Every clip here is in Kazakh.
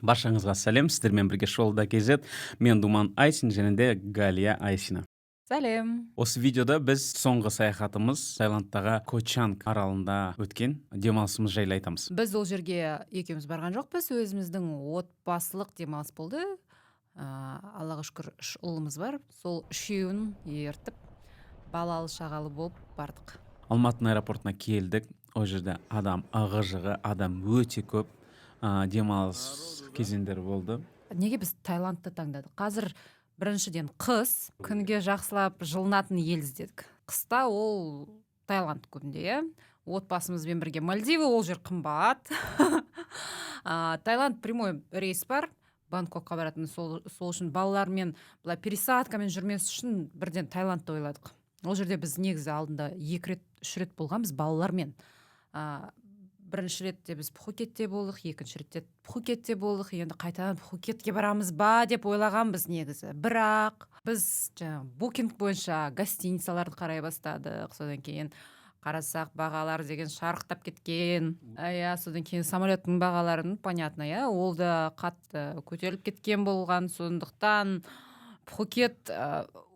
Баршаңызға сәлем, сіздермен бірге Шолда KZ. Мен Думан Айсин және де Галия Айсина. Сәлем. Осы видеода біз соңғы саяхатымыз Таиландтағы Кочанг аралында өткен демалысымыз жайлы айтамыз. Біз ол жерге екеуміз барған жоқпыз, өзіміздің отбасылық демалыс болды. Аллаға шүкір 3 ұлымыз бар. Сол 3-еуін ертіп, балалы шағалы болып бардық. Алматының аэропортына келдік. Ол жерде адам ығы-жығы, адам өте көп. Демалыс кезеңдері болды. Неге біз Таиландты таңдадық? Қазір біріншіден қыс, күнге жақсылап жылынатын ел іздедік. Қыста ол Таиланд көбінде, иә. Отбасымызбен бірге Мальдивы, ол жер қымбат. Таиланд прямой рейс бар, Бангкокқа баратын, сол үшін балалармен былай пересадкамен жүрмес үшін бірден Таиландты ойладық. Ол жерде біз негізі алдында 2-3 рет болғанбыз балалармен. Бірінші ретте біз Пхукетте болдық, екінші ретте Пхукетте болдық, енді қайтадан Пхукетке барамыз ба деп ойлағанбыз негізі. Бірақ біз букинг бойынша гостиницаларды қарай бастадық, содан кейін қарасақ бағалар деген шарықтап кеткен. Содан кейін самолеттің бағаларын, понятно, ол да қатты көтеріліп кеткен болған, сондықтан Пхукет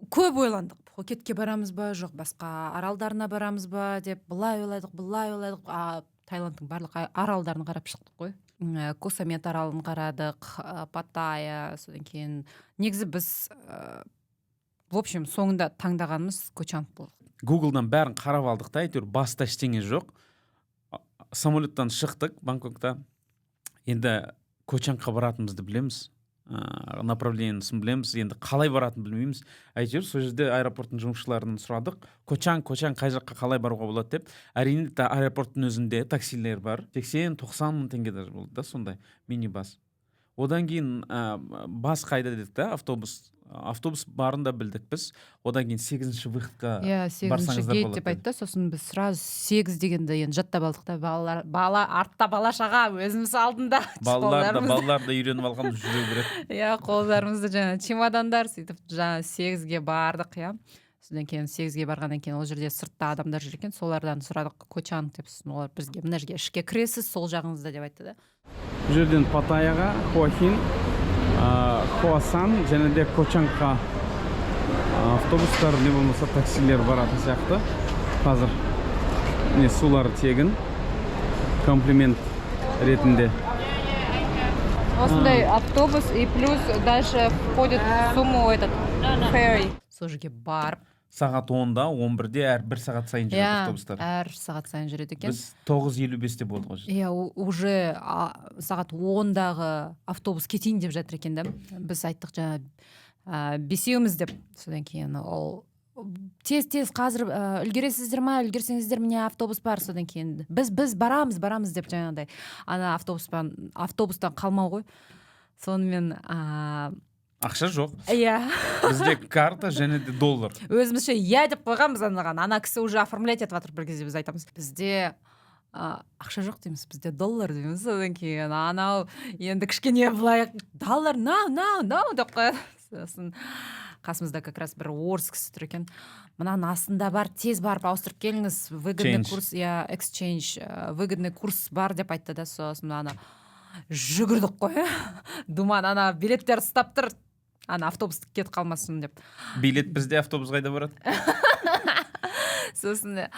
көп ойландық. Пхукетке барамыз ба, жоқ басқа аралдарына барамыз ба деп былай ойладық. Таиландтың барлық аралдарын қарап шықтық қой. Коса Мет аралын қарадық, Паттайя, содан кейін негізі біз в общем соңында таңдағанымыз Кочанг болды. Гуглдан бәрін қарап алдық та, әйтеуір баста ештеңе жоқ. Самолеттан шықтық Бангкокта. Енді Кочангқа баратынымызды білеміз. Направлениесін білеміз, енді қалай баратынын білмейміз. Әйтеуір сол жерде аэропорттың жұмысшыларынан сұрадық, Кочанг қай жаққа қалай баруға болады деп. Әрине аэропорттың өзінде таксилер бар, 80-90 мың теңге даже болды да, сондай мини-бас. Одан кейін бас қайда дедік та, автобус барын да білдік біз. Одан кейін 8-ші выходқа барсаңыздар болады. 8-ші гейт деп айтты, сосын біз сразу 8 дегенді енді жаттап алдық та, бала артта бала шаға, өзіміз алдында. Балалар да үйреніп алғанбыз жүре береді. Қолдарымызды чемодандар сөйтіп 8-ге бардық, Содан кейін 8-ге барғаннан кейін ол жерде сыртта адамдар жүр екен, солардан сұрадық Кочанг деп, олар бізге мына жерге ішке кіресіз, сол жағыңызда деп айтты да. Бұл жерден Паттайяға, Хуахин, Хуасан және де Кочангқа автобустар не болмаса таксилер баратын сияқты. Қазір сулары тегін, комплимент ретінде. Осындай автобус и плюс дальше входит в сумму этот ферри. Сол жерге барып Сағат 10-да, 11-де әр 1 сағат сайын жүреді автобустар. Әр сағат сайын жүреді екен. Біз 9:55-те болдық ғой. Уже сағат 10-дағы автобус кетейін деп жатыр екен да. Біз айттық бесеуміз деп. Содан кейін ол тез қазір үлгересіздер ма, үлгерсеңіздер міне автобус бар. Содан кейін біз барамыз деп жаңағыдай. Ана автобустан қалмау ғой. Сонымен ақша жоқ. Бізде карта және де доллар. Өзімізше деп қойғанбыз анаған. Ана кісі уже оформлять етіп жатыр, бір кезде біз айтамыз. Бізде ақша жоқ дейміз, бізде доллар дейміз. Содан кейін анау енді кішкене былай доллар, no деп қояды. Сосын қасымызда как раз бір орыс кісі тұр екен. Мынаның астында бар, тез барып ауыстырып келіңіз, выгодный курс, exchange, выгодный курс бар деп айтты да. Сосын ана жүгірдік қой. Думан ана билеттер ұстап тұр. Ана автобус кетіп қалмасын деп. Билет бізде, автобус қайда барады? Сосын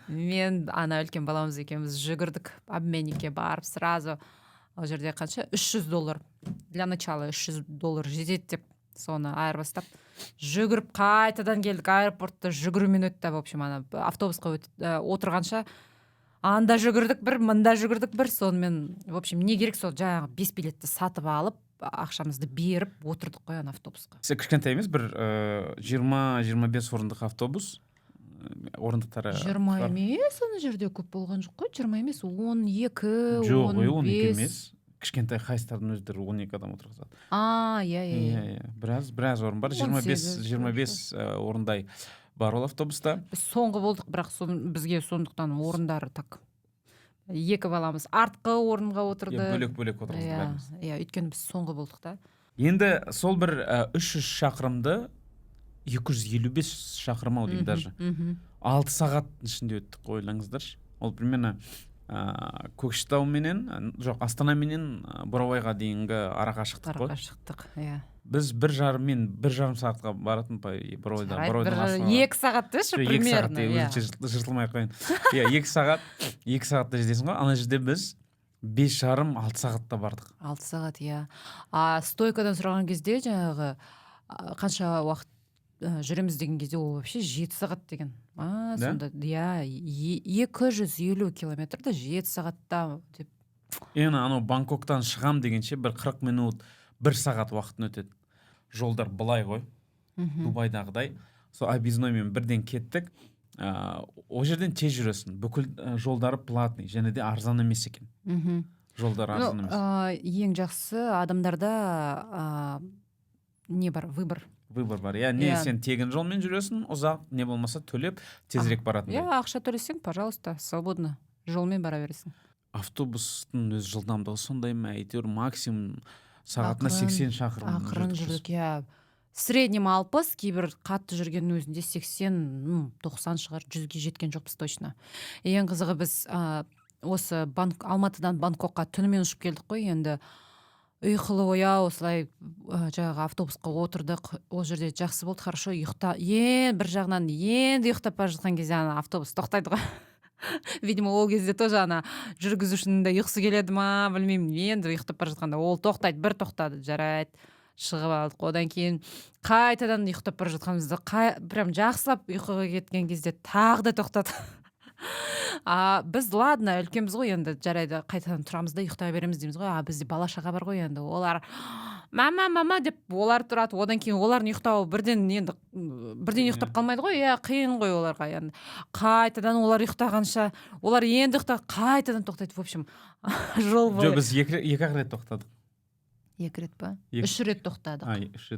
мен ана үлкен баламыз екеуміз жүгірдік, обменникке барып сразу. Ол жерде қанша? $300. Для начала $300 жетеді деп соны айырбастап. Жүгіріп қайтадан келдік аэропортта, жүгірумен өтті. В общем, ана автобусқа отырғанша анда жүгірдік бір, мында жүгірдік бір. Сонымен, в общем, не керек сол жаңағы 5 билетті сатып алып, ақшамызды беріп отырдық қой ана автобусқа. Кішкентай емес, бір 20-25 орындық автобус. Орындықтары 20 емес, ана жерде көп болған жоқ қой. 20 емес, 12, 15. Жоқ, 12 емес. Кішкентай хайстардың өздері 12 адам отырғызады. Біраз орын бар. 25 орындай бар ол автобуста. Біз соңғы болдық, бірақ бізге сондықтан орындары так. 2 баламыз артқы орынға отырды. Бөлек отырғызды. Өйткені біз соңғы болдық та. Енді сол бір 300 шақырымды 255 шақырым ау деймін даже. 6 сағат ішінде өттік, ойлаңыздаршы. Ол примерно Көкшетау менен жоқ Астана менен Бурабайга дейинги аракашыктык кой. Аракашыктык, иә. Біз 1,5 сағатқа баратын Бурабайда. Жарайды, 2 сағат деші примерно. 2 сағат, өзінше жыртылмай қойын. 2 сағатта жетесің ғой. Ана жерде біз 5,5-6 сағатта бардық. 6 сағат, иә. Стойкадан сұраған кезде жаңағы қанша уақыт жүреміз деген кезде ол вообще 7 сағат деген. Сонда, иә, 250 километрді 7 сағатта деп. Анау Бангкоктан шығам дегенше бір 40 минут 1 сағат уақытын өтеді. Жолдар былай ғой. Дубайдағыдай. Сол объездноймен бірден кеттік. О жерден тез жүресің. Бүкіл жолдары платный, және де арзан емес екен. Жолдар арзан емес. Ең жақсы адамдарда не бар, выбор бар. Не сен тегін жолмен жүресің, ұзақ, не болмаса төлеп тезірек баратын. Ақша төлесең, пожалуйста, свободно жолмен бара бересің. Автобустың өз жылдамдығы сондай ма, әйтеуір максимум сағатына 80 шақырым. Ақырын жүрдік, иә. Среднем 60, кейбір қатты жүргеннің өзінде 80-90 шығар, 100-ге жеткен жоқпыз точно. Ең қызығы біз осы Алматыдан Бангкокқа түнімен ұшып келдік қой, енді ұйқылы ояу осылай жаңағы автобусқа отырдық. Ол жерде жақсы болды, хорошо бір жағынан енді ұйықтап бара жатқан кезде автобус тоқтайды ғой. Видимо, ол кезде тоже жүргізушінің де ұйқысы келеді ма, білмеймін, енді ұйықтап бара жатқанда ол тоқтайды, бір тоқтады, жарайды, шығып алдық. Одан кейін қайтадан ұйықтап бара жатқанымызда прям жақсылап ұйқыға кеткен кезде тағы да тоқтады. Біз ладно, үлкенбіз ғой, енді жарайды, қайтадан тұрамыз да ұйықтай береміз дейміз ғой. Бізде бала шаға бар ғой, енді олар мама деп олар тұрады. Одан кейін олардың ұйықтауы бірден ұйықтап қалмайды ғой, қиын ғой оларға. Енді қайтадан олар ұйықтағанша, олар енді қайтадан тоқтайды. В общем, жол бойы. Біз 2 рет тоқтадық. 2 рет па? 3 рет тоқтадық. 3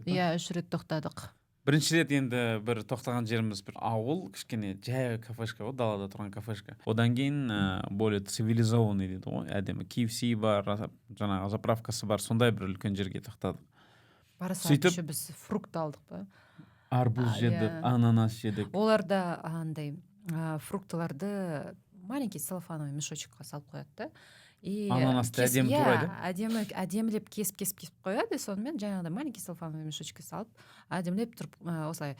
рет тоқтадық. Бірінші рет енді бір тоқтаған жеріміз бір ауыл, кішкене жай кафешка, далада тұрған кафешка. Одан кейін более цивилизованный дейді ғой, әдемі KFC бар, жаңағы заправкасы бар, сондай бір үлкен жерге тоқтадық. Сөйтіп біз фрукт алдық па? Арбуз жедік, ананас жедік. Оларда фруктыларды маленький целлофановый мешочекқа салып қояды. Ананасты әдемі турайды. Әдемілеп кесіп қояды, сонымен жаңағыда маленький целлофановый мешочекке салып, әдемілеп тұрып, осылай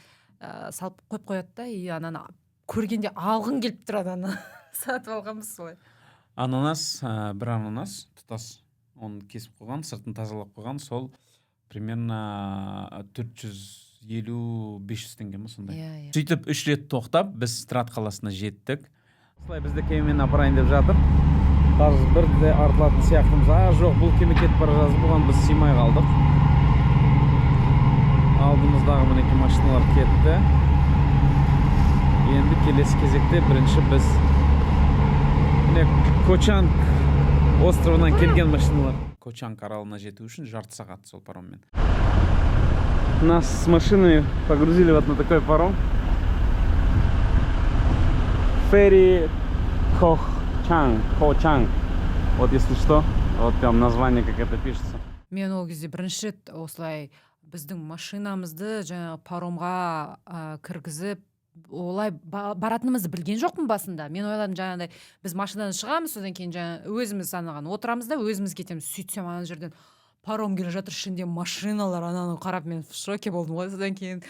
салып қойып қояды да, ананы көргенде алғың келіп тұрады, сатып алғанбыз солай. Бір ананас тұтас, оны кесіп қойған, сыртын тазалап қойған, сол примерно 450-500 теңге ме сондай. Сөйтіп 3 рет тоқтап, біз Страт қаласына жеттік. Солай бізді кемемен апарайын деп жатыр. Қазір бірде артылатын сияқтымыз. Жоқ, бұл кеме кетіп бара жазып, бұған біз сыймай қалдық. Алдымыздағы мінеки машиналар кетті. Енді келесі кезекте бірінші біз Кочанг островынан келген машиналар. Кочанг аралына жету үшін жарты сағат сол пароммен. Нас с машинами погрузили вот на такой паром. Ферри Кочанг. Вот если что, вот прям название как это пишется. Мен ол кезде бірінші рет осылай біздің машинамызды жаңағы паромға кіргізіп, олай баратынымызды білген жоқпын басында. Мен ойладым жаңағыдай біз машинадан шығамыз, содан кейін өзіміз отырамыз да өзіміз кетеміз. Сөйтсем ана жерден паром келе жатыр, ішінде машиналар, ананы қарап мен в шоке болдым ғой. Содан кейін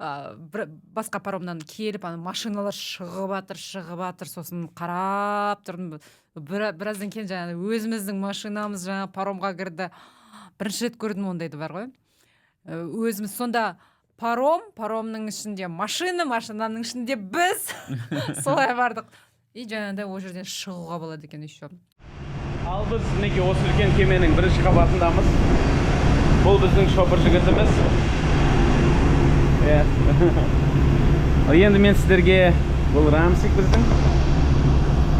басқа паромнан келіп, машиналар шығып атыр, сосын қарап тұрдым. Біраздан кейін жаңағы өзіміздің машинамыз жаңағы паромға кірді. Бірінші рет көрдім ондайды бар ғой. Өзіміз сонда паромның ішінде машинаның ішінде біз солай бардық. И жаңағыдай ол жерден шығуға болады екен еще. Ал біз мінеки осы үлкен кеменің бірінші қабатындамыз. Бұл біздің шопыр жігітіміз. Енді мен сіздерге, бұл Рамсик біздің.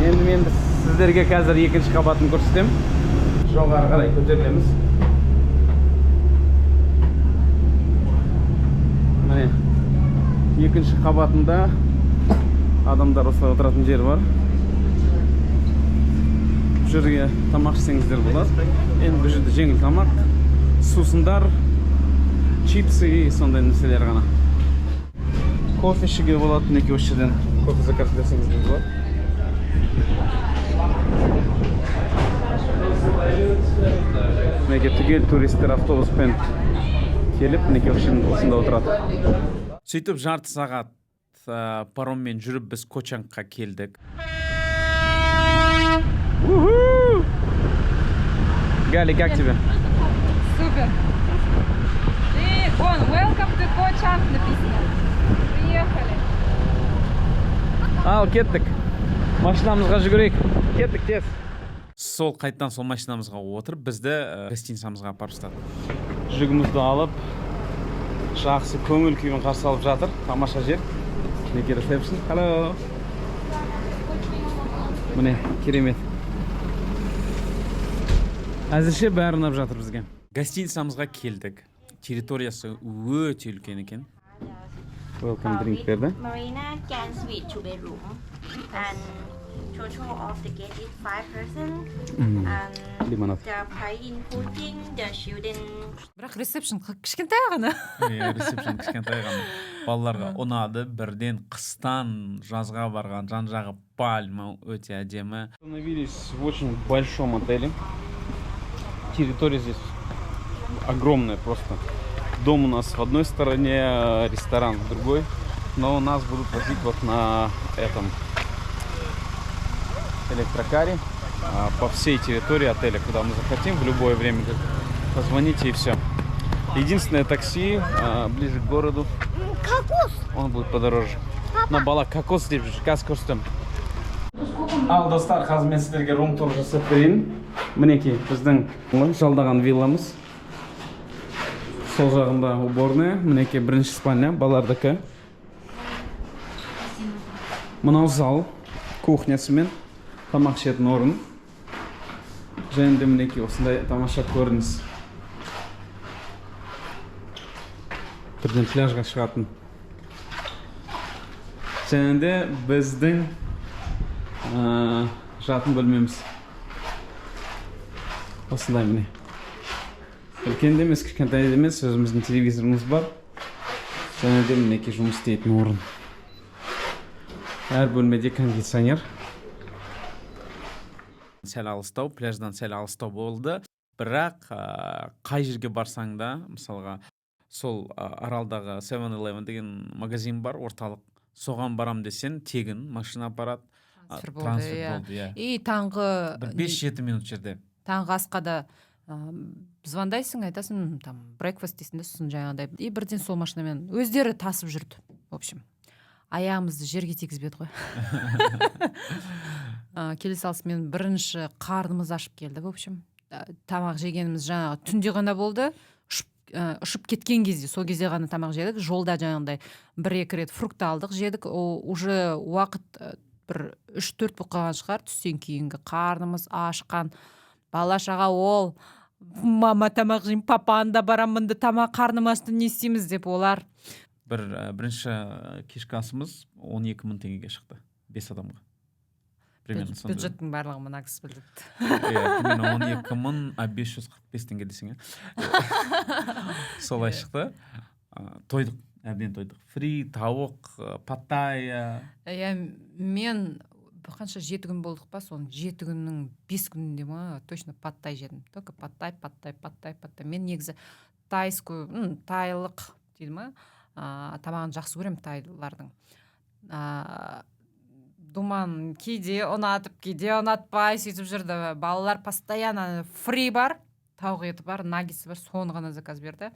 Енді мен сіздерге қазір екінші қабатын көрсетем. Жоғары қарай көтерілеміз. Міне, екінші қабатында адамдар осылай отыратын жер бар. Жерге тамақ ішсеңіздер болады. Енді бұл жерде жеңіл тамақ, сусындар, чипсы и сондай нәрселер ғана. Кофе ішуге болады, мінеки осы жерден кофе заказ берсеңіздер болады. Мінекей түгел туристер автобуспен келіп, мінекей осында отырады. Сөйтіп жарты сағат пароммен жүріп біз Кочангқа келдік. Гали, как тебе? Супер. И вон, welcome to Kochang написано. Приехали. Ал, кеттік. Машинамызға жүгірейік. Кеттік, тез. Сол қайттан сол машинамызға отырып, бізді гостиницамызға апарып тастады. Жүгімізді алып, жақсы көңіл күймен қарсы алып жатыр. Тамаша жер. Мінекей ресепшн. Hello. Міне, керемет. Әзірше бәрі ұнап жатыр бізге. Гостиницамызға келдік. Территориясы өте үлкен екен. Welcome drink берді. Marina can suite 2 bedroom and total of the guest is 5 person and Лимонад. the price including the children. Бірақ ресепшн кішкентай ғана. Ресепшн кішкентай ғана. Балаларға ұнады. Бірден қыстан жазға барған жан-жағы пальма өте әдемі. Остановились в очень большом отеле. Территория здесь огромная просто. Дом у нас в одной стороне, ресторан в другой. Но нас будут возить вот на этом электрокаре по всей территории отеля, куда мы захотим, в любое время. Позвоните и все. Единственное такси ближе к городу. Кокос. Он будет подороже. Но бала кокос деп жүр, қазір көрсетем. Ал достар, қазір мен сіздерге рум-тур жасап берейін. Мінекей біздің жалдаған вилламыз. Сол жағында уборная, мінекей бірінші спальня, балардікі. Мынау зал, кухнясымен, тамақ ішетін орын. Және де мінекей осындай тамаша көрініс. Бірден пляжға шығатын. Және де біздің жатын бөлмеміз. Осындай міне. Үлкен де емес, кішкентай де емес, өзіміздің телевизорымыз бар. Және де мінекей жұмыс істейтін орын. Әр бөлмеде кондиционер. Сәл алыстау, пляждан сәл алыстау болды. Бірақ қай жерге барсаң да, мысалға, сол аралдағы 7-Eleven деген магазин бар, орталық. Соған барам десен, тегін машина апарат. Трансфер болды. И таңғы 5-7 минут жерде. Таңғы асқада звондайсың, айтасың, там брекфаст дейсің де, сосын жаңағыдай. И бірден сол машинамен өздері тасып жүрді. В общем, аяғымызды жерге тигізбеді ғой. Келе салысымен бірінші қарнымыз ашып келді. В общем, тамақ жегеніміз жаңағы түнде ғана болды. Ұшып кеткен кезде, сол кезде ғана тамақ жедік. Жолда жаңағыдай 1-2 рет фрукт алдық, жедік. Уже уақыт бір 3-4 болып қалған шығар. Түстен кейінгі қарнымыз ашқан. Бала-шаға ол, мама тамақ жеймін, папанда барамынды, тамақ қарным ашты, не істейміз деп олар. Бірінші кешкі асымыз 12 000 теңгеге шықты. 5 адамға. Бюджеттің барлығы мына кісі білді. 12 545 теңге десең. Солай шықты. Тойдық, әбден тойдық. Фри, тауық, паттайя. Мен қанша 7 күн болдық па, соның 7 күннің 5 күнінде ма, точно паттай жедім. Только паттай. Мен негізі тайлық дейді ма, тамағын жақсы көрем тайлардың. Думан кейде ұнатып, кейде ұнатпай сөйтіп жүрді. Балалар постоянно фри бар, тауық еті бар, наггетсы бар, соны ғана заказ берді.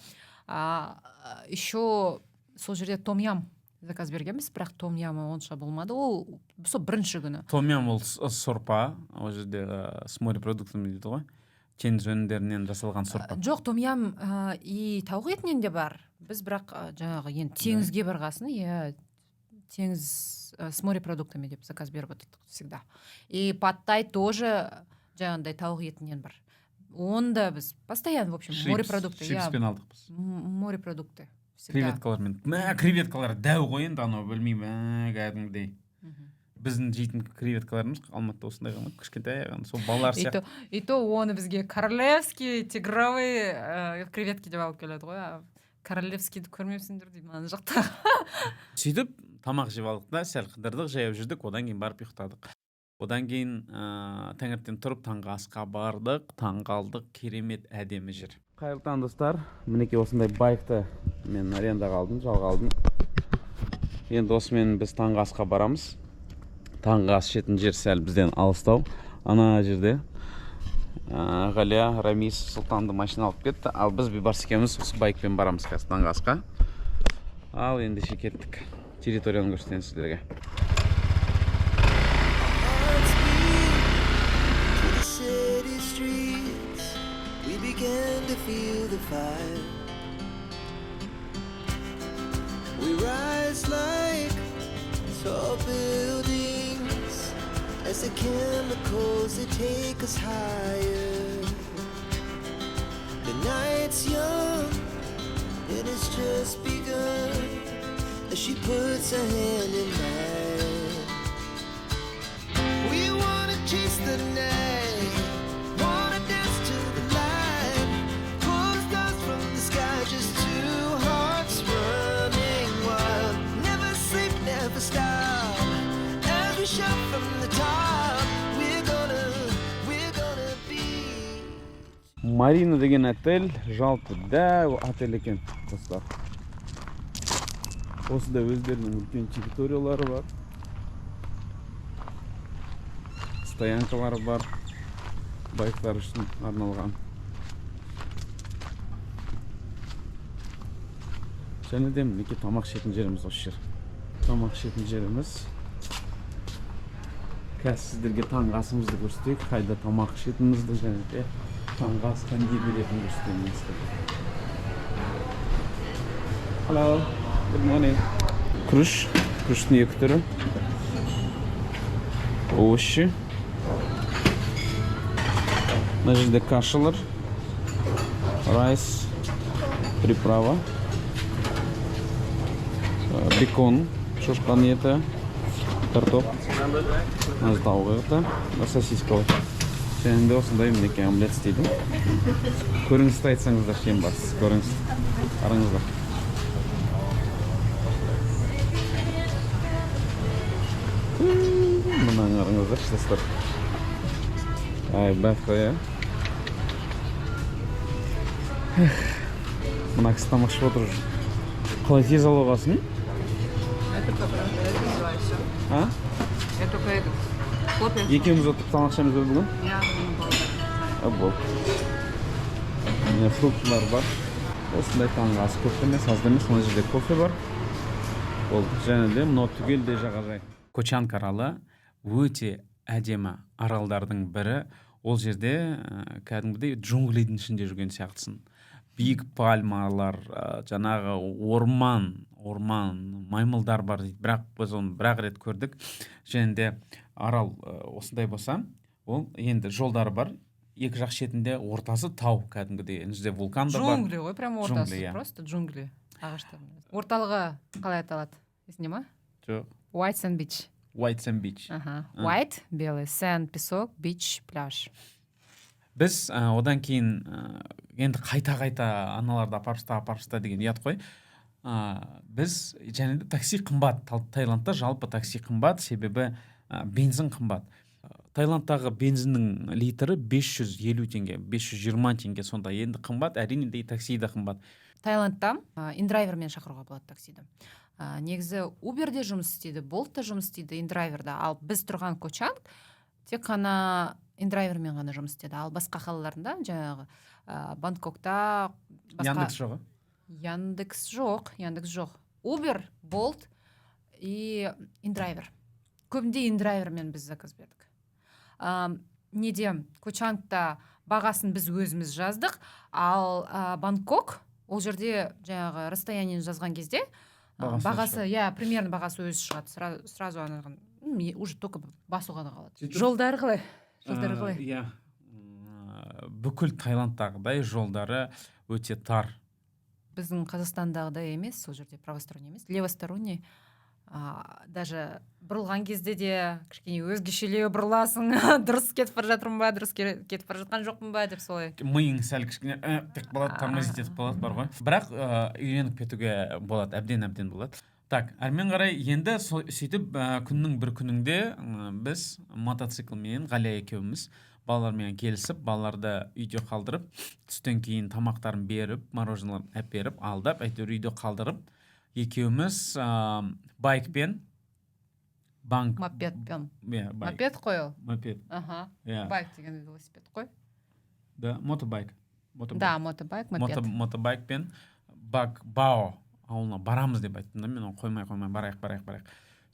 Еще сол жерде том-ям заказ бергенбіз, бірақ том-ямы онша болмады. Ол сол бірінші күні. Том-ям ол сорпа, ол жерде с морепродуктами дейді ғой. Теңіз өнімдерінен жасалған сорпа. Жоқ, том-ям и тауық етінен де бар. Біз бірақ жаңағы енді теңізге барғасын, теңіз с морепродуктами деп заказ беріп отырдық всегда. И паттай тоже жаңағыдай тауық етінен бар. Онда біз постоянно, в общем, морепродукты. Шипспен алдық біз. Морепродукты. Креветкалармен. Креветкалар дәу ғой енді, анау білмеймін, кәдімгідей. Біздің жейтін креветкаларымыз Алматыда осындай ғана, кішкентай ғана, сол балалар сияқты. И то оны бізге королевский, тигровый креветки деп алып келеді ғой. Королевскийді көрмепсіңдер деймін ана жақта. Сөйтіп тамақ жеп алдық та, сәл қыдырдық, жаяу жүрдік, одан кейін барып ұйықтадық. Одан кейін таңертең тұрып таңғы асқа бардық, таңғалдық, керемет әдемі жер. Қайырлы таң достар, мінекей осындай байкты мен арендаға алдым, жалға алдым. Енді осымен біз таңғы асқа барамыз. Таңғы ас ішетін жер сәл бізден алыстау. Ана жерде Ғалия, Рамис, Сұлтанды машина алып кетті. Ал біз Бейбарс екеуміз осы байкпен барамыз қазір таңғы асқа. Ал енді кеттік. Территорияны көрсетейін сіздерге. As the chemicals that take us higher. The night's young and it's just begun. As she puts her hand in mine. We wanna chase the night, wanna dance to the light. Pull the stars from the sky, just two hearts running wild. Never sleep, never stop. Every shot from the top. Марина деген отель, жалпы дәу отель екен, достар. Осында өздерінің үлкен территориялары бар. Стоянкалары бар. Байктар үшін арналған. Және де мінекей тамақ ішетін жеріміз осы жер. Тамақ ішетін жеріміз. Қазір сіздерге таңғы асымызды көрсетейік, қайда тамақ ішетінімізді және де таңғы асқа не беретінін көрсетейін. Hello, good morning. Күріш, күріштің екі түрі. Овощи. Мына жерде кашалар, райс, приправа, бекон, шошқан еті, картоп, тауық еті, сосиска. Және де осындай мінекей омлет істейді. Көріңізді айтсаңыздар, шен барсыз, көріңіз, қараңыздар. Мұнан қараңыздар, достар. Ай, бәққа, я. Мұна кісі тамақ ішіп отыр. Қалай тез алуға басын? Это как раз, это называется. А? Я только этот. Екеуміз отырып тамақ ішеміз бе бүгін? Бұл. Міне фруктылар бар. Осындай таңғы ас көп емес, аз емес. Мына жерде кофе бар. Болды. Және де мынау түгелдей жағажай. Кочанг аралы өте әдемі аралдардың бірі. Ол жерде кәдімгідей джунглидің ішінде жүрген сияқтысың. Биік пальмалар, жаңағы орман, маймылдар бар дейді. Бірақ біз оны бір-ақ рет көрдік. Және де арал осындай болса, ол енді жолдары бар. Екі жақ шетінде ортасы тау кәдімгідей. Енді вулкан да бар. Джунгли ғой, прямо ортасы, просто джунгли. Ағаштар. Орталығы қалай аталады? Есіңде ма? Жоқ. White Sand Beach. White Sand Beach. White, белый, sand, песок, beach, пляж. Біз одан кейін енді қайта аналарды апарыста деген ұят қой. Біз және де такси қымбат. Таиландта жалпы такси қымбат, себебі бензин қымбат. Таиландтағы бензиннің литрі 550 теңге, 520 теңге, сонда енді қымбат, әрине де такси да қымбат. Таиландта индрайвермен шақыруға болады таксиді. Негізі Uberде жұмыс істейді, Bolt'та жұмыс істейді, индрайверда. Ал біз тұрған Кочанг тек қана индрайвермен ғана жұмыс істеді. Ал басқа қалаларында, жаңағы Бангкокта Яндекс жоқ? Яндекс жоқ. Uber, Bolt и индрайвер. Көбінде индрайвермен біз заказ бердік. Неде Кочангта бағасын біз өзіміз жаздық, ал Бангкок ол жерде жаңағы расстояниені жазған кезде бағасы, примерно бағасы өзі шығады. Сразу анаған, уже только басуға да қалады. Жолдары қалай? Бүкіл Таиландтағыдай жолдары өте тар. Біздің Қазақстандағыдай емес, сол жерде правосторонний емес, левосторонний. Даже бұрылған кезде де кішкене өзгешелеу бұрыласың. Дұрыс кетіп бара жатырмын ба, дұрыс кетіп бара жатқан жоқпын ба деп солай. Миың сәл кішкене тек болады, тормозить етіп болады бар ғой. Бірақ үйреніп кетуге болады, әбден болады. Так, әрмен қарай енді сөйтіп күннің бір күнінде біз мотоциклмен Ғалия екеуміз балалармен келісіп, балаларды үйде қалдырып, түстен кейін тамақтарын беріп, мороженаларын әперіп, алдап, әйтеуір үйде қалдырып, екеуміз байкпен Мопедпен. Мопед қой ол. Мопед. Аха. Иә. Байк деген велосипед қой. Да, мотобайк. Да, мотобайк, мопед. Мотобайкпен Бао ауылына барамыз деп айттым да, мен оны қоймай барайық.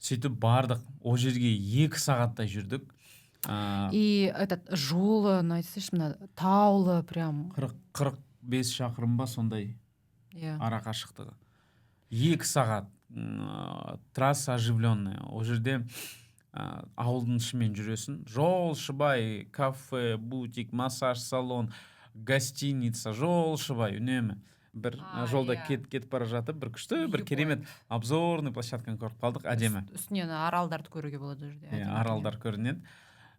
Сөйтіп бардық, ол жерге 2 сағаттай жүрдік. И этот жолы, айтсайшы, мына таулы прям 45 шақырым ба сондай ара қашықтығы. 2 сағат трасса оживленная. Ол жерде ауылдың ішімен жүресің. Жол шыбай, кафе, бутик, массаж салон, гостиница, жол шыбай, үнемі. Бір жолда кетіп бара жатып, бір күшті, бір керемет обзорный площадканы көріп қалдық, әдемі. Үстінен аралдарды көруге болады жерде. Аралдар көрінеді.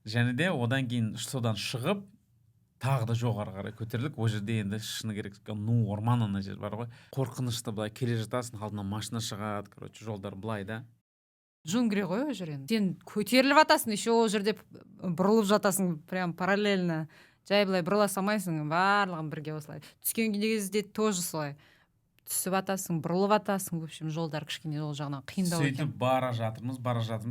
Және де одан кейін содан шығып, тағы да жоғары қарай көтерілдік. Ол жерде енді шыны керек, орман ана жер бар ғой. Қорқынышты былай келе жатасың, алдынан машина шығады, короче, жолдар былай да. Джунгли ғой ол жер енді. Сен көтеріліп жатасың, еще ол жерде бұрылып жатасың, прям параллельно. Жай былай бұрыла салмайсың, барлығын бірге осылай. Түскен кезде тоже солай. Түсіп атасың, бұрылып атасың, в общем, жолдар кішкене ол жағынан қиындау екен. Сөйтіп бара жатырмыз,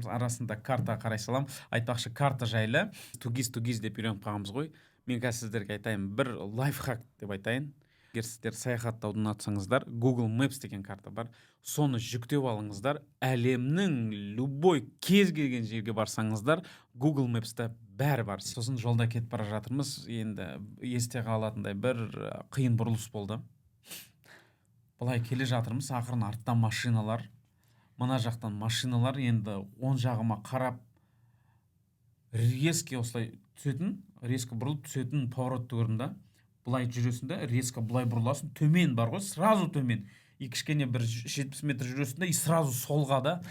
арасында карта қарай салам. Айтпақшы, карта жайлы тугиз деп үйреніп қалғанбыз ғой. Мен қазір сіздерге айтайын, бір лайфхак деп айтайын. Егер сіздер саяхаттауды ұнатсаңыздар, Google Maps деген карта бар. Соны жүктеп алыңыздар. Әлемнің любой кез келген жерге барсаңыздар, Google Maps'та бәрі бар. Сосын жолда кетіп бара жатырмыз. Енді есте қалатындай бір қиын бұрылыс болды. Былай келе жатырмыз, ақырын арттан машиналар, мына жақтан машиналар, енді оң жағыма қарап резко осылай түсетін, резко бұрылып түсетін поворотты көрдім да. Былай жүресің да, резко былай бұрыласың, төмен бар ғой, сразу төмен. И кішкене бір 70 метр жүресің да, и сразу солға да.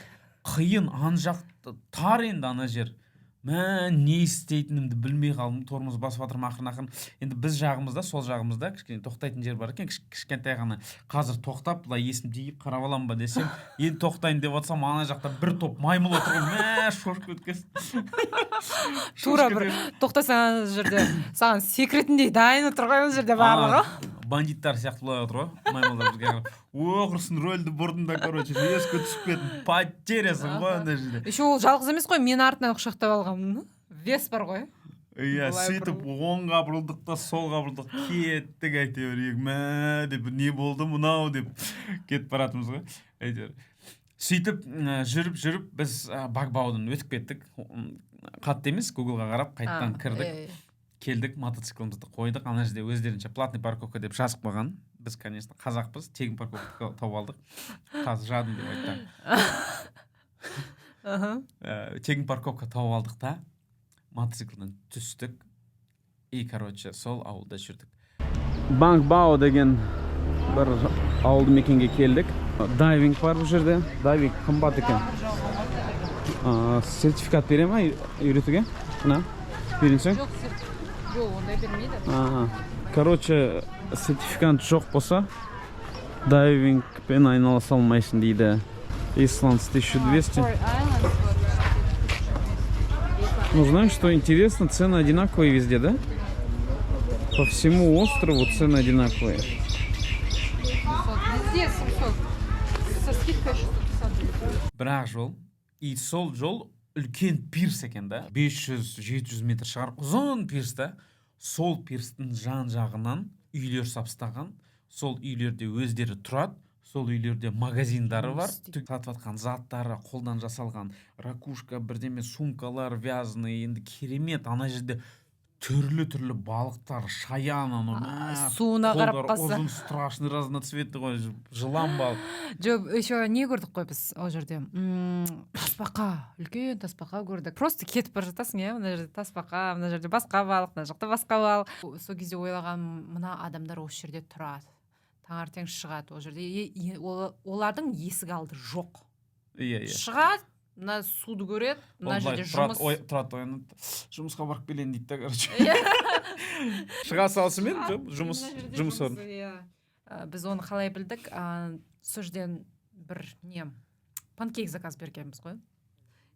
Қиын, ан жақты тар енді ана жер. Не істейтінімді білмей қалдым, тормоз басып жатырмын ақырын. Енді біз жағымызда, сол жағымызда кішкене тоқтайтын жер бар екен, кішкентай ғана. Қазір тоқтап, былай есімді жиып қарап аламын ба десем, енді тоқтайын деп отырсам, ана жақта бір топ маймыл отырған, шошып кеткесін. Тура бір тоқтасаң ана жерде, саған секретіндей дайын отыр ғой ана жерде барлығы. Бандиттар сияқты былай отыр ғой, маймылдар бізге қарап. Құрсын рөлді бұрдым да, короче, резко түсіп кеттім, потерясың ғой ана жерде. Еще ол жалғыз емес қой, мен артынан құшақтап алғанмын. Вес бар ғой. Иә, сөйтіп оңға бұрылдық та солға бұрылдық, кеттік әйтеуір, деп не болды мынау деп кетіп баратымыз ғой. Әйтеуір. Сөйтіп жүріп біз Багбаудан өтіп кеттік. Қатты емес, Google-ға қарап қайттан кірдік. Келдік, мотоциклімізді қойдық, ана жерде өздерінше платный парковка деп жазып қойған. Біз, конечно, қазақпыз, тегін парковка тауып алдық. Қазір жадым деп айтты. Тегін парковка тауып алдық та, мотоциклдан түстік. И, короче, сол ауылда жүрдік. Бангбао деген бір ауылды мекенге келдік. Дайвинг бар бұл жерде. Дайвинг қымбат екен. Сертификат бере ма үйретуге? Берінсең? Жоқ, ондай бермейді. Короче, сертификат жоқ болса, дайвингпен айналыса алмайсың дейді. Исландс 1200. Ну, знаешь, что интересно, цены одинаковые везде, да? По всему острову цены одинаковые. Везде 700. Со скидкой 650. Бірақ жол. И сол жол үлкен пирс екен да. 500-700 метр шығар. Ұзын пирс да. Сол пирстің жан жағынан үйлер сапыстаған. Сол үйлерде өздері тұрады. Сол үйлерде магазиндары бар. Сатып атқан заттары, қолдан жасалған ракушка, бірдеме сумкалар вязаные, енді керемет. Ана жерде түрлі балықтар, шаян, суына қарап қалса. Ұзын, страшный, разноцветный ғой, жылан балық. Жоқ, еще не көрдік қой біз ол жерде. Тасбақа, үлкен тасбақа көрдік. Просто кетіп бара жатасың, иә, мына жерде тасбақа, мына жерде басқа балық, мына жақта басқа балық. Сол кезде ойлаған, мына адамдар осы жерде тұрады. Таңертең шығады ол жерде. Олардың есік алды жоқ. Иә. Шығады, мына суды көреді, мына жерде жұмыс. Тұрады, жұмысқа барып келейін дейді да, короче. Шыға салысымен жұмыс орын. Біз оны қалай білдік? Сол жерден бір панкейк заказ бергенбіз ғой.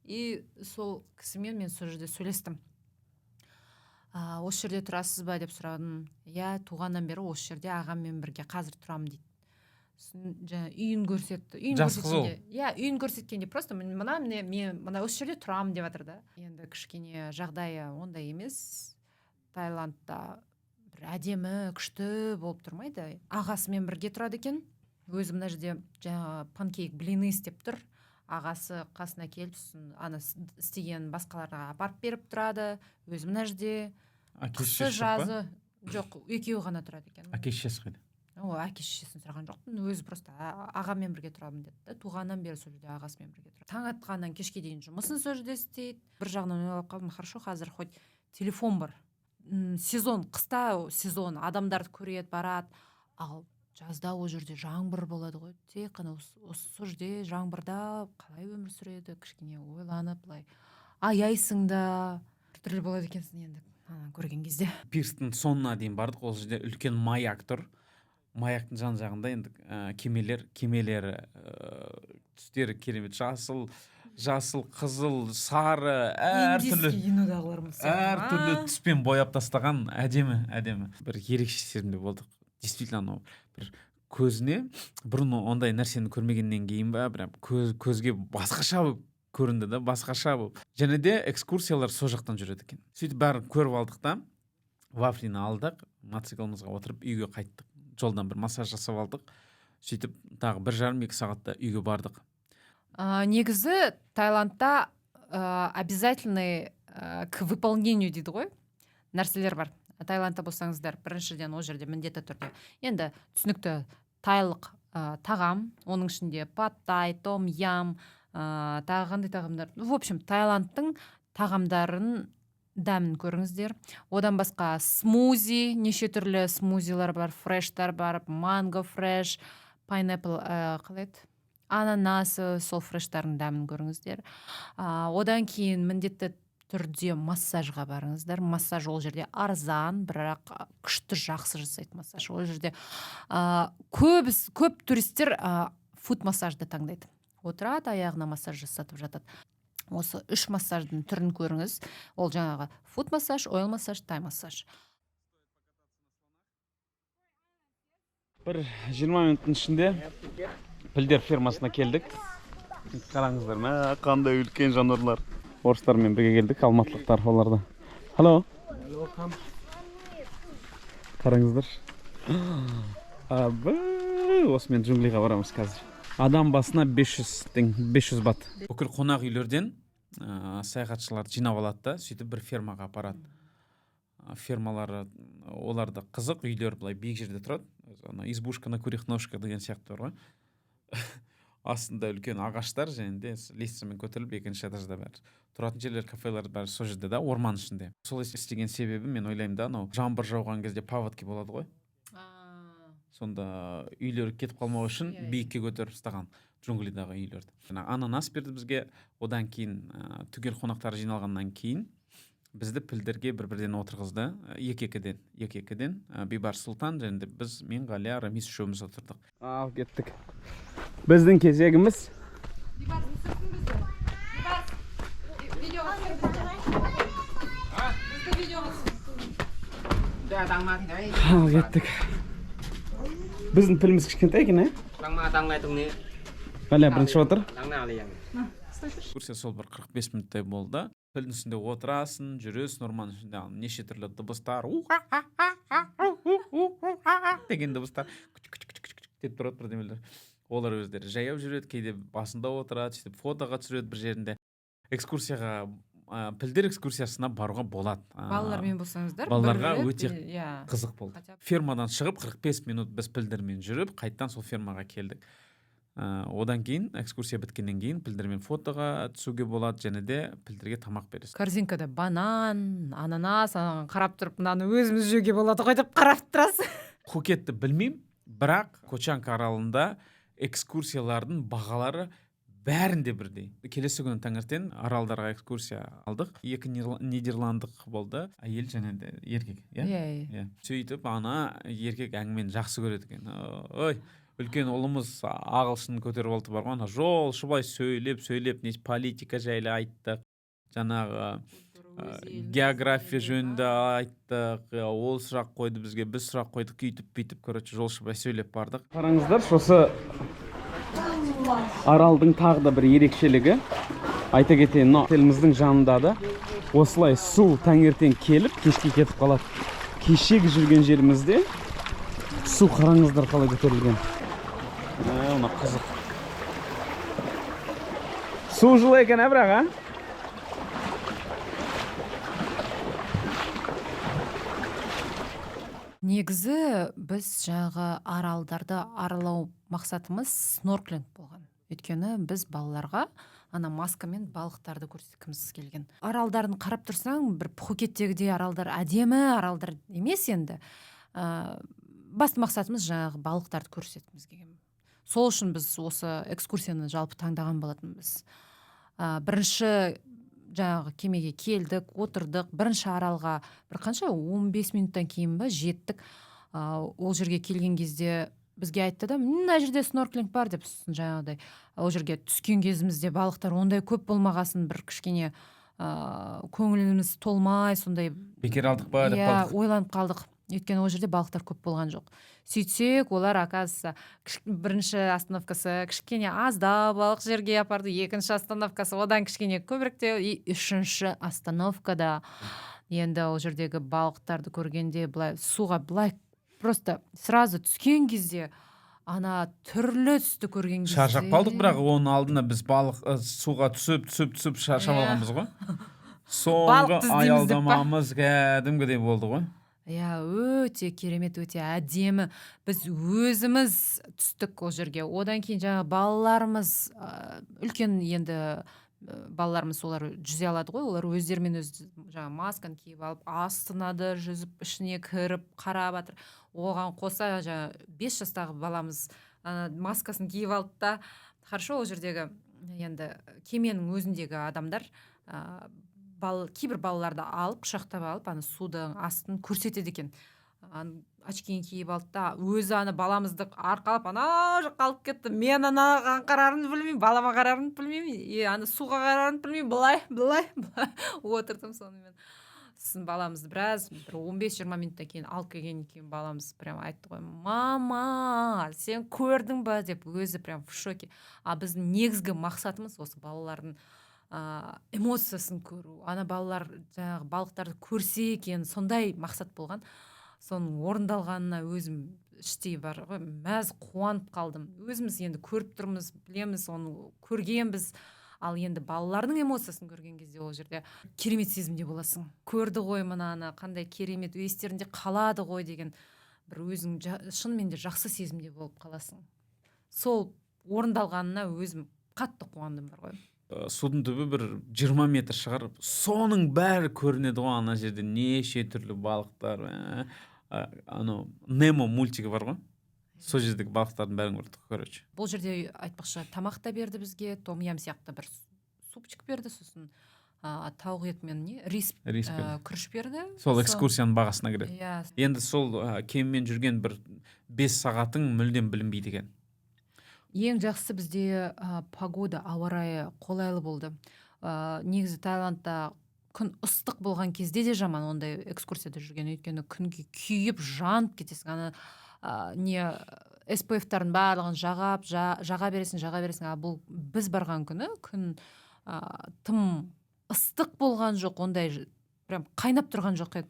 И сол кісімен мен сол жерде сөйлестім. Осы жерде тұрасыз ба деп сұрадым. Иә, туғаннан бері осы жерде ағаммен бірге қазір тұрамын дейді. Жаңа үйін көрсетті. Жас қыз ол. Иә, үйін көрсеткенде просто мен мына осы жерде тұрамын деп жатыр да. Енді кішкене жағдайы ондай емес. Таиландта бір әдемі, күшті болып тұрмайды. Ағасымен бірге тұрады екен. Өзі мына жерде жаңа панкейк блины істеп тұр. Ағасы қасына келіп, ана істеген басқаларға апарып беріп тұрады. Өзі мына жерде қысы жазы жоқ, екеуі ғана тұрады екен. Әке-шешесі қайда? Әке-шешесін сұраған жоқпын. Өзі просто ағамен бірге тұрамын деді. Туғаннан бері сол жерде ағасымен бірге тұрады. Таң атқаннан кешке дейін жұмысын сол жерде істейді. Бір жағынан ойлап қалдым, хорошо, қазір хоть телефон бар. Сезон, қыста сезон, адамдарды көреді, барады. Ал жазда ол жерде жаңбыр болады ғой. Тек қана сол жерде жаңбырда қалай өмір сүреді, кішкене ойланып, былай аяйсың да, түрлі болады екенсің енді көрген кезде. Пирстің соңына дейін бардық, ол жерде үлкен маяк тұр. Маяктың жан жағында енді кемелер түстері керемет, жасыл, қызыл, сары, әртүрлі түспен бояп тастаған әдемі. Бір ерекше сезімде болдық. Действительно, бір көзіне бұрын ондай нәрсені көрмегеннен кейін көзге басқаша көрінді да, басқаша болып. Және де экскурсиялар сол жақтан жүреді екен. Сөйтіп бәрін көріп алдық та, вафлины алдық, мотоциклымызға отырып үйге қайттық. Жолдан бір массаж жасап алдық. Сөйтіп тағы 1,5-2 сағатта үйге бардық. Негізі Таиландта обязательный к выполнению дейді ғой, нәрселер бар. Таиландта болсаңыздар, біріншіден ол жерде міндетті түрде. Енді түсінікті тайлық тағам, оның ішінде паттай, том ям, тағы қандай тағамдар. В общем, Таиландтың тағамдарын дәмін көріңіздер. Одан басқа смузи, неше түрлі смузилар бар, фрештар бар, манго фреш, пайнапл, ананасы, сол фрештардың дәмін көріңіздер. Одан кейін міндетті түрде массажға барыңыздар. Массаж ол жерде арзан, бірақ күшті, жақсы жасайды массаж. Ол жерде көп туристер фут массажды таңдайды. Отырады, аяғына массаж жасатып жатады. Осы 3 массаждың түрін көріңіз. Ол жаңағы фут массаж, ойл массаж, тай массаж. Бір 20 минуттың ішінде пілдер фермасына келдік. Қараңыздар, қандай үлкен жануарлар. Орыстармен бірге келдік, алматылықтар оларда. Hello. Қараңыздар. Осымен джунглиға барамыз қазір. Адам басына 500 бат. Бүкіл қонақ үйлерден саяхатшылар жинап алады да, сөйтіп бір фермаға апарады. Фермалары, оларда қызық үйлер былай биік жерде тұрады. Избушка на курьих ножках деген сияқты бар ғой. Астында үлкен ағаштар, және де лестницамен көтеріліп, екінші этажда бәрі. Тұратын жерлер, кафелер бәрі сол жерде да, орман ішінде. Сол істеген себебі мен ойлаймын да, жаңбыр жауған кезде паводки болады ғой. Сонда үйлер кетіп қалмау үшін биікке көтеріп тастаған джунглидағы үйлерді. Ананас берді бізге, одан кейін түгел қонақтар жиналғаннан кейін бізді пілдерге бір-бірден отырғызды, екі-екіден Бибар Сұлтан, және біз, мен, Ғалия, Рамис үшеуміз отырдық. Ал кеттік. Біздің кезегіміз. Бибар, не сұрсын бізді? Бибар, видеоға бізді видеоға Ал кеттік. Біздің піліміз кішкентай екен, Ғалия бірінші отыр. Көрсе сол бір 45 минуттай болды. Пілдің үстінде отырасың, жүресің, орман ішінде неше түрлі дыбыстар, деген дыбыстар деп тұрады бірдемелер. Олар өздері жаяу жүреді, кейде басында отырады, фотоға түсіреді бір жерінде. Экскурсияға, пілдер экскурсиясына баруға болады. Балалармен болсаңыздар, балаларға өте қызық болды. Фермадан шығып 45 минут біз пілдермен жүріп, қайттан сол фермаға келдік. Одан кейін, экскурсия біткеннен кейін пілдермен фотоға түсуге болады, және де пілдерге тамақ бересіз. Корзинкада банан, ананас, қарап тұрып, мынаны өзіміз жеуге болады ғой деп қарап тұрасыз. Пхукетті білмеймін, бірақ Кочанка аралында экскурсиялардың бағалары бәрінде бірдей. Келесі күні таңертең аралдарға экскурсия алдық. 2 нидерландық болды, әйел және де еркек. Сөйтіп, ана еркек әңгімені жақсы көреді екен. Ой, үлкен ұлымыз ағылшын көтеріп алды бар ғой, ана жолшыбай сөйлеп не политика жайлы айттық, жаңағы география жөнінде айттық, ол сұрақ қойды бізге, біз сұрақ қойдық, бүйтіп короче жолшыбай сөйлеп бардық. Қараңыздар, сосы аралдың тағы да бір ерекшелігі, айта кетейін, отеліміздің жанында да осылай су таңертең келіп кешке кетіп қалады. Кешегі жүрген жерімізде су қараңыздар қалай көтерілген. Ona қызық. Су жылы екен, бірақ, Негізі біз жаңағы аралдарды аралау мақсатымыз снорклинг болған. Өйткені біз балаларға ана маскамен балықтарды көрсеткіміз келген. Аралдарын қарап тұрсаң, бір Пхукеттегідей аралдар әдемі аралдар емес енді. Басты мақсатымыз жаңағы балықтарды көрсеткіміз келген. Сол үшін біз осы экскурсияны жалпы таңдаған болатынбыз. Бірінші жаңағы кемеге келдік, отырдық, бірінші аралға бір қанша 15 минуттан кейін ба жеттік. Ол жерге келген кезде бізге айтты да, мына жерде снорклинг бар деп, жаңағыдай ол жерге түскен кезімізде балықтар ондай көп болмағасын, бір кішкене көңіліміз толмай, сондай бекер алдық па деп қалдық. Ойланып қалдық. Өйткені ол жерде балықтар көп болған жоқ. Сөйтсек, олар оказывается бірінші остановкасы кішкене аздау балық жерге апарды, екінші остановкасы одан кішкене көбіректе, үшінші остановкада енді ол жердегі балықтарды көргенде былай суға былай просто сразу түскен кезде ана түрлі түсті көрген кезде шаршап қалдық, бірақ оның алдында біз балық суға түсіп шаршап алғанбыз ғой. Соңғы аялдамамыз кәдімгідей болды ғой. Өте керемет, өте әдемі. Біз өзіміз түстік ол жерге. Одан кейін жаңа балаларымыз, үлкен енді балаларымыз олар жүзе алады ғой, олар өздерімен өз жаңа масканы киіп алып, астына да жүзіп ішіне кіріп қарап жатыр. Оған қоса жаңа 5 жастағы баламыз маскасын киіп алды да, хорошо, ол жердегі енді кеменің өзіндегі адамдар кейбір балаларды алып, құшақтап алып, судың астын көрсетеді екен. Очкиін киіп алды да, өзі баламызды арқалап, жаққа алып кетті. Мен қарарымды білмеймін, балама қарарымды білмеймін, суға қарарымды білмеймін, былай отырдым сонымен. Сосын баламызды біраз, 15-20 минуттан кейін алып келгеннен кейін баламыз прям айтты ғой, мама, сен көрдің ба деп, өзі прям в шоке. Біздің негізгі мақсатымыз осы балалардың эмоциясын көру, балалар жаңағы балықтарды көрсе екен, сондай мақсат болған. Соның орындалғанына өзім іштей бар ғой, мәз қуанып қалдым. Өзіміз енді көріп тұрмыз, білеміз, оны көргенбіз, ал енді балалардың эмоциясын көрген кезде ол жерде керемет сезімде боласың. Көрді ғой мынаны, қандай керемет, естерінде қалады ғой деген бір өзің шынымен де жақсы сезімде болып қаласың. Сол орындалғанына өзім қатты қуандым бар ғой. Судың түбі бір 20 метр шығар, соның бәрі көрінеді ғой, ана жерде неше түрлі балықтар. Немо мультигі бар ғой, сол жердегі балықтардың бәрін көрдік, короче. Бұл жерде айтпақшы тамақ та берді бізге, том ям сияқты бір супчик берді, сосын тауық етімен рис күріш берді. Сол экскурсияның бағасына кіреді. Енді сол кемемен жүрген бір 5 сағатың мүлдем білінбейді екен. Ең жақсы бізде погода, ауа райы қолайлы болды. Негізі Таиландта күн ыстық болған кезде де жаман ондай экскурсияда жүрген, өйткені күнге күйіп жанып кетесің. SPF-тарын барлығын жаға бересің. Бұл біз барған күні күн тым ыстық болған жоқ, ондай прям қайнап тұрған жоқ еді.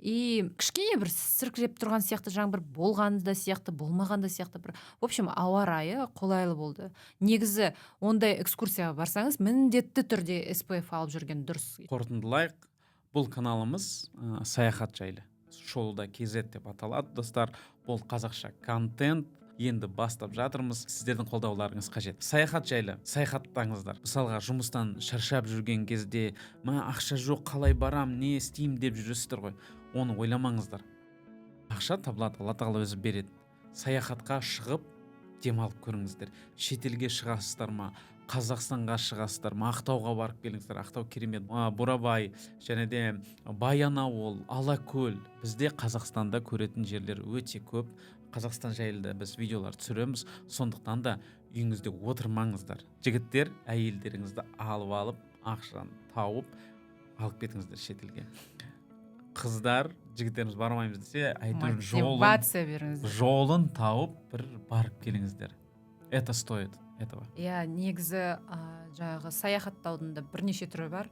Кішкене бір сіркіреп тұрған сияқты, жаңбыр болғанды да сияқты, болмағанда сияқты бір. В общем, ауа райы қолайлы болды. Негізі ондай экскурсияға барсаңыз, міндетті түрде SPF алып жүрген дұрыс. Қорытындылайық, бұл каналымыз саяхат жайлы. Шоуда KZ деп аталады, достар. Бұл қазақша контент. Енді бастап жатырмыз, сіздердің қолдауларыңыз қажет. Саяхат жайлы, саяхаттаңыздар. Мысалға, жұмыстан шаршап жүрген кезде, ақша жоқ, қалай барам, не істеймін деп жүресіздер ғой. Оны ойламаңыздар. Ақша табылады, Алла тағала өзі береді. Саяхатқа шығып, демалып көріңіздер. Шетелге шығасыздар ма, Қазақстанға шығасыздар ма, Ақтауға барып келіңіздер. Ақтау керемет. Бурабай, және де Баянауыл, Алакөл. Бізде Қазақстанда көретін жерлер өте көп. Қазақстан жайлы біз видеолар түсіреміз, сондықтан да үйіңізде отырмаңыздар. Жігіттер әйелдеріңізді алып ақшаны тауып алып кетіңіздер шетелге. Қыздар, жігіттеріміз бармаймыз десе, әйтеуір мотивация беріңіздер. жолын тауып бір барып келіңіздер. Это стоит этого. Иә, негізі жаңағы саяхаттаудың да бірнеше түрі бар.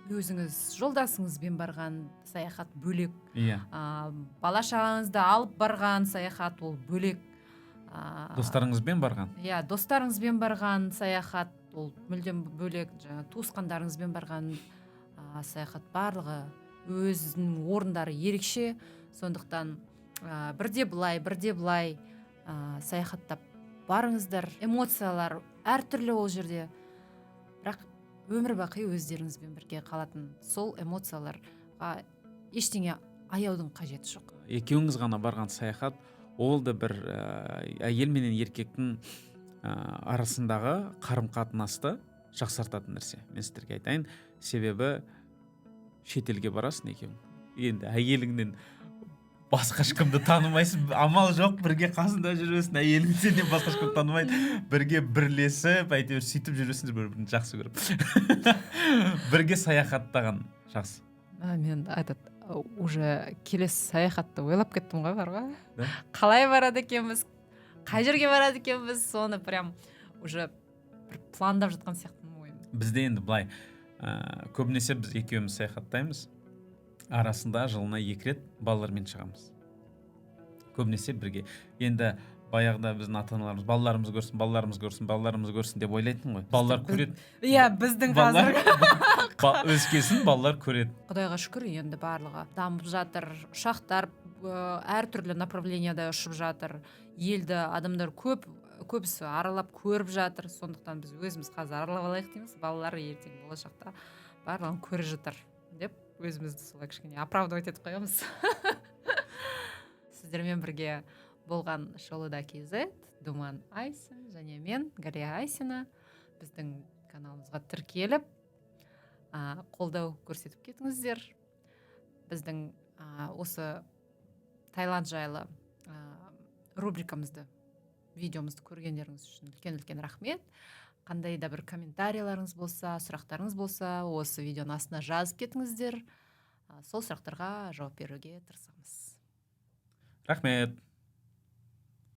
Өзіңіз жолдасыңызбен барған саяхат бөлек. Иә. Бала шағаңызды алып барған саяхат ол бөлек. Достарыңызбен барған. Иә, достарыңызбен барған саяхат ол мүлдем бөлек. Жаңа туысқандарыңызбен барған саяхат барлығы өзінің орындары ерекше. Сондықтан бірде былай саяхаттап барыңыздар. Эмоциялар әртүрлі ол жерде. Бірақ өмір бақи өздеріңізбен бірге қалатын сол эмоцияларға ештеңе аяудың қажеті жоқ. Екеуіңіз ғана барған саяхат, ол да бір әйел менен еркектің арасындағы қарым-қатынасты жақсартатын нәрсе. Мен сіздерге айтайын, себебі шетелге барасың екеуің. Енді әйеліңнен басқа ешкімді танымайсың, амал жоқ, бірге қасында жүресің, әйелің сенен басқа ешкімді танымайды, бірге бірлесіп, әйтеуір сөйтіп жүресіңдер, бір-бірін жақсы көріп. Бірге саяхаттаған жақсы. Мен уже келесі саяхатты ойлап кеттім ғой, бар ғой. Да? Қалай барады екенбіз, қай жерге барады екенбіз, соны прям уже пландап жатқан сияқтымын ойымда. Бізде енді былай, көбінесе біз екеуміз саяхаттаймыз, арасында жылына 2 рет балалармен шығамыз. Көбінесе бірге. Енді баяғыда біздің ата-аналарымыз балаларымыз көрсін деп ойлайтын ғой. Балалар көреді. Иә, біздің қазір Өскесін балалар көреді. Құдайға шүкір, енді барлығы дамып жатыр, ұшақтар әртүрлі направленияда ұшып жатыр. Елді адамдар көбісі аралап көріп жатыр. Сондықтан біз өзіміз қазір аралап алайық дейміз. Балалар ертең болашақта барлығын көріп жатыр деп өзімізді солай кішкене оправдывать етіп қоямыз. Сіздермен бірге болған Шолуда KZ, Думан Айсин және мен, Галия Айсина, біздің каналымызға тіркеліп, қолдау көрсетіп кетіңіздер. Біздің осы Таиланд жайлы рубрикамызды, видеомызды көргендеріңіз үшін үлкен рахмет. Қандай да бір комментарияларыңыз болса, сұрақтарыңыз болса, осы видеоның астына жазып кетіңіздер. Сол сұрақтарға жауап беруге тырысамыз. Рахмет.